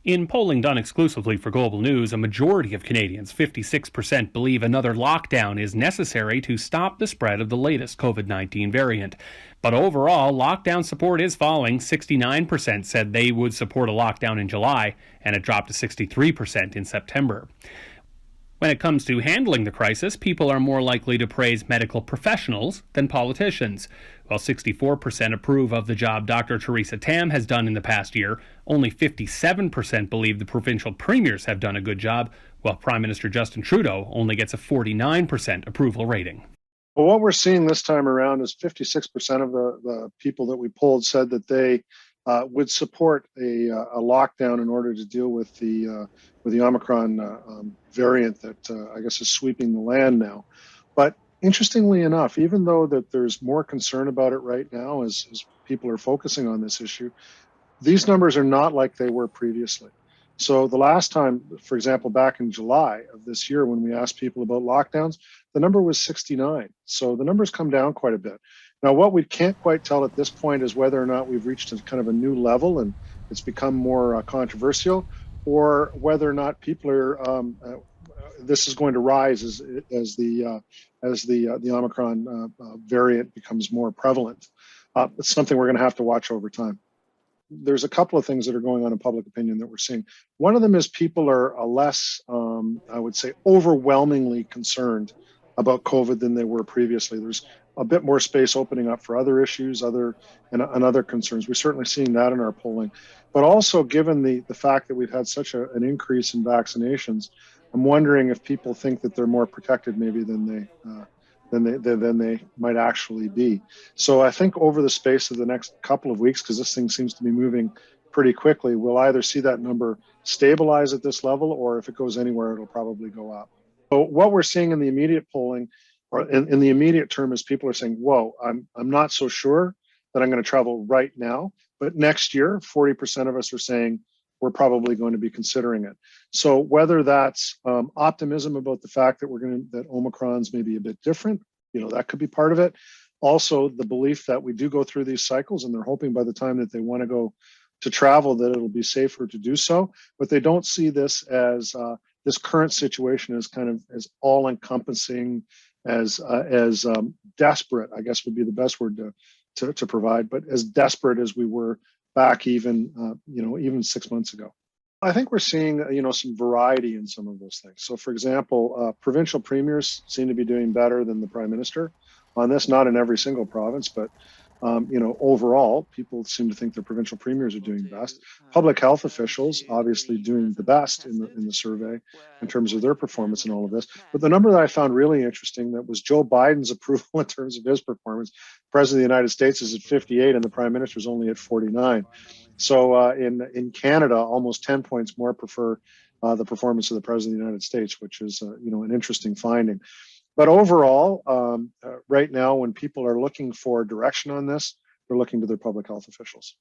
In polling done exclusively for Global News, a majority of Canadians, 56%, believe another lockdown is necessary to stop the spread of the latest COVID-19 variant. But overall, lockdown support is falling. 69% said they would support a lockdown in July, and it dropped to 63% in September. When it comes to handling the crisis, people are more likely to praise medical professionals than politicians. While 64% approve of the job Dr. Theresa Tam has done in the past year, only 57% believe the provincial premiers have done a good job, while Prime Minister Justin Trudeau only gets a 49% approval rating. Well, what we're seeing this time around is 56% of the people that we polled said that they would support a lockdown in order to deal with the Omicron variant that I guess is sweeping the land now. But interestingly enough, even though that there's more concern about it right now as people are focusing on this issue, these numbers are not like they were previously. So the last time, for example, back in July of this year, when we asked people about lockdowns, the number was 69. So the numbers come down quite a bit. Now, what we can't quite tell at this point is whether or not we've reached a kind of a new level and it's become more controversial, or whether or not people are this is going to rise as the Omicron variant becomes more prevalent. It's something we're going to have to watch over time. There's a couple of things that are going on in public opinion that we're seeing. One of them is people are less, I would say, overwhelmingly concerned about COVID than they were previously. There's a bit more space opening up for other issues, and other concerns. We're certainly seeing that in our polling. But also, given the fact that we've had such an increase in vaccinations, I'm wondering if people think that they're more protected maybe than they might actually be. So I think over the space of the next couple of weeks, because this thing seems to be moving pretty quickly, we'll either see that number stabilize at this level, or if it goes anywhere, it'll probably go up. So what we're seeing in the immediate polling, or in the immediate term, is people are saying, whoa, I'm not so sure that I'm going to travel right now, but next year, 40% of us are saying we're probably going to be considering it. So whether that's optimism about the fact that Omicron's maybe a bit different, that could be part of it. Also, the belief that we do go through these cycles, and they're hoping by the time that they want to go to travel that it'll be safer to do so. But they don't see this as this current situation as kind of as all-encompassing, as desperate, I guess would be the best word to provide, but as desperate as we were back even 6 months ago. I think we're seeing some variety in some of those things. So, for example, provincial premiers seem to be doing better than the Prime Minister on this. Not in every single province, but overall, people seem to think the provincial premiers are doing best. Public health officials obviously doing the best in the survey in terms of their performance in all of this. But the number that I found really interesting, that was Joe Biden's approval in terms of his performance. The President of the United States is at 58 and the Prime Minister is only at 49. So in Canada, almost 10 points more prefer the performance of the President of the United States, which is an interesting finding. But overall, right now, when people are looking for direction on this, they're looking to their public health officials.